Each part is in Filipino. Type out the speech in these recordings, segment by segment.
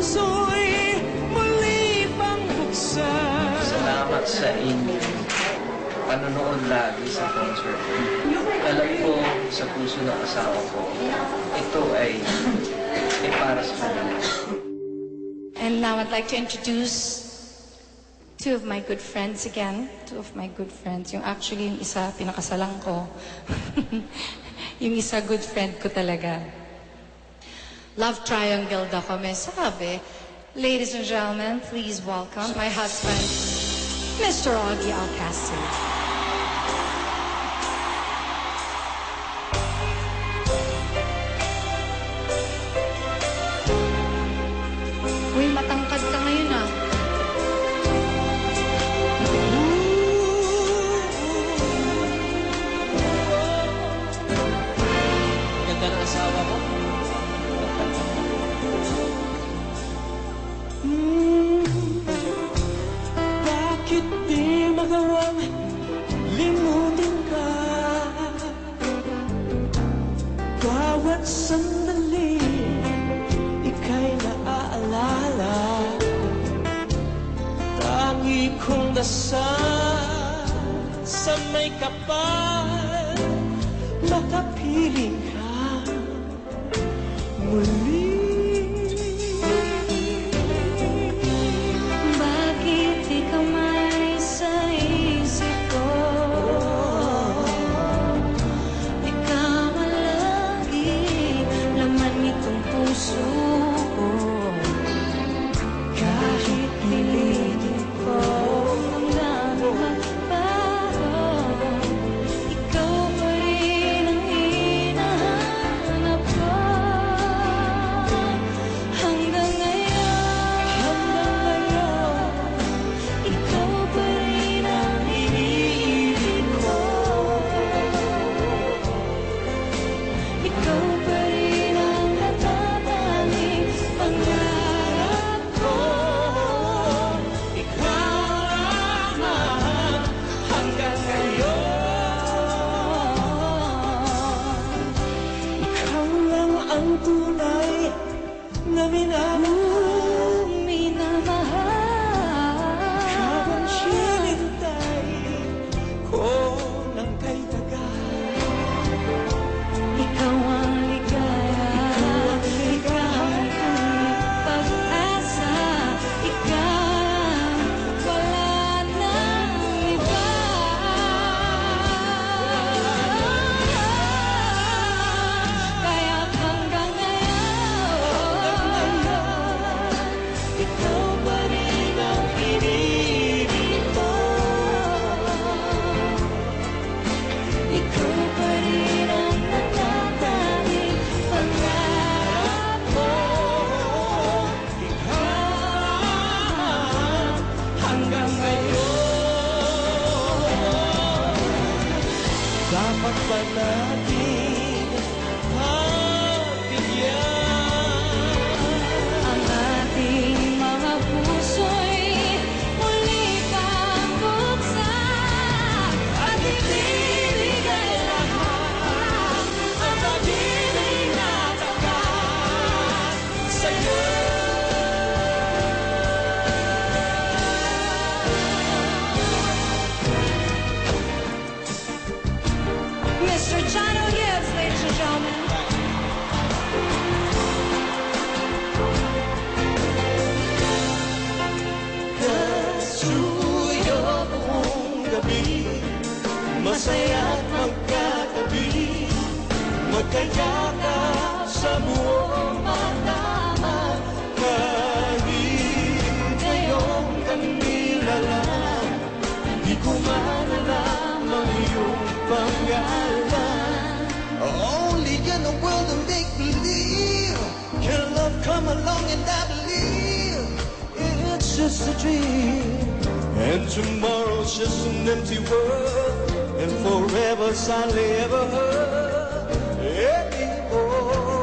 puso'y muli pang buksan. Salamat sa inyo. Panonood lagi sa concert. Alam ko sa puso ng asawa ko, ito ay para sa kanila. And now I'd like to introduce two of my good friends again. Two of my good friends. Yung actually, yung isa, pinakasalang ko. Yung isa, good friend ko talaga. Love triangle daw kami. Sabi, ladies and gentlemen, please welcome my husband, Mr. Augie Alcacid. Uy, matangkad ka ngayon ah. Ganda ng asawa ko. Bakit di magawang limutin ka? Bawat sandali ika'y naaalala. Tangi kong dasal sa may kapal, makapiling ka muli. Bakit ikaw may sa isip ko? Ikaw ang lagi laman nitong puso ko. Kahit pilitin ko hanggang magbago, ikaw pa rin ang hinahanap ko. Hanggang ngayon, ikaw pa rin ang iniibig ko. Ikaw pa rin ang natatanging pangarap ko. Ikaw lamang hanggang ngayon. Ikaw lang ang tunay na minamahal. Minamahal. Ikaw ang sinintay ko ng kay tagal. Ikaw ang ligaya. Ikaw ang pag-asa. Ikaw wala nang iba. Kaya hanggang ngayon, ikaw pa rin ang iniibig ko. Ikaw pa rin ang natatanging pangarap ko. Hanggang ngayon, dapat ba natin pagbigyan Ang ating mga puso'y muli pang buksan at ibibigay lahat ang pag-ibig na tapat sa'yo. Mr. John O'Gibbs, ladies and gentlemen. Kasuyo buong gabi, masaya't magkatabi, magkayakap sa buong magdamag. Kahit ngayong kanilalang, di ko man alam ang iyong pangalan. Only in a world of make-believe can love come along, and I believe it's just a dream. And tomorrow's just an empty world, and forever's hardly ever heard anymore.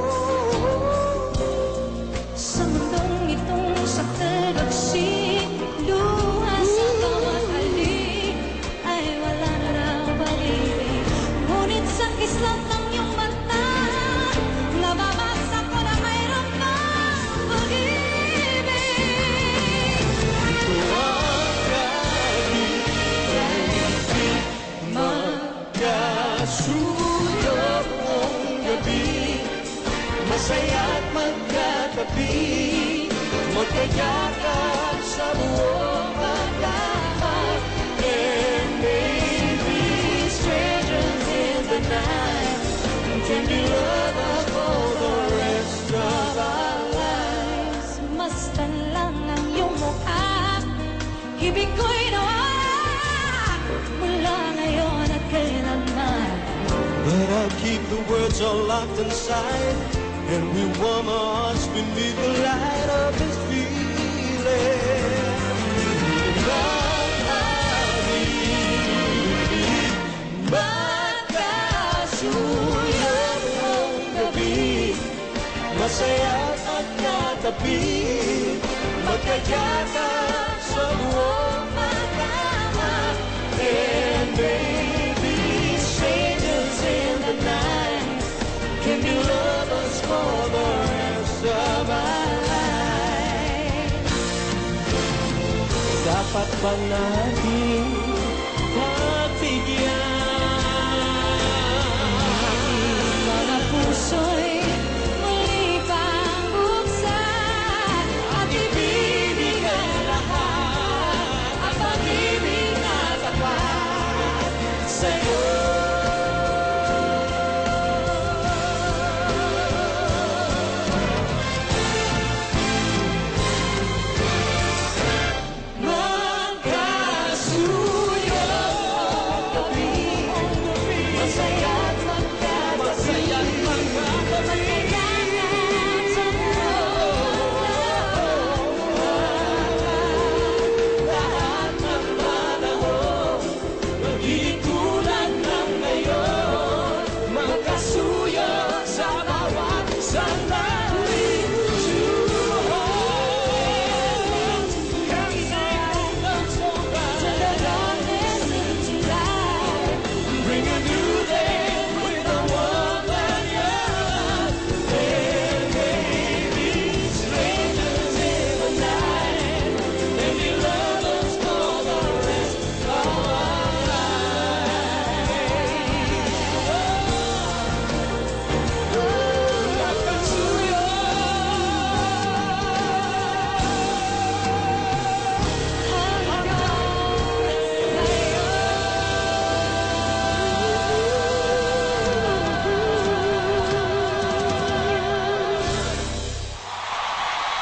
Sa mundong itong sa tagagsik, luha sa bawat halik ay wala na raw balik. Ngunit sa kislat ng iyong mata, nababasa ko na mayroon pang pag-ibig. Masaya't magkatabi, magkayakap sa buong pagkamat. And maybe strangers in the night can be lovers for the rest of our lives. Mastan lang ang iyong mukha, ibig ko'y nawala mula ngayon at kailanman. But I keep the words all locked inside, and we warm our hearts beneath the light of this feeling. Magkasuyang ang gabi, masaya't magkatabi, magkayakap sa buong pagkamat. And baby, strangers in the night can be lovers for the rest of our life. Dapat ba natin pagbigyan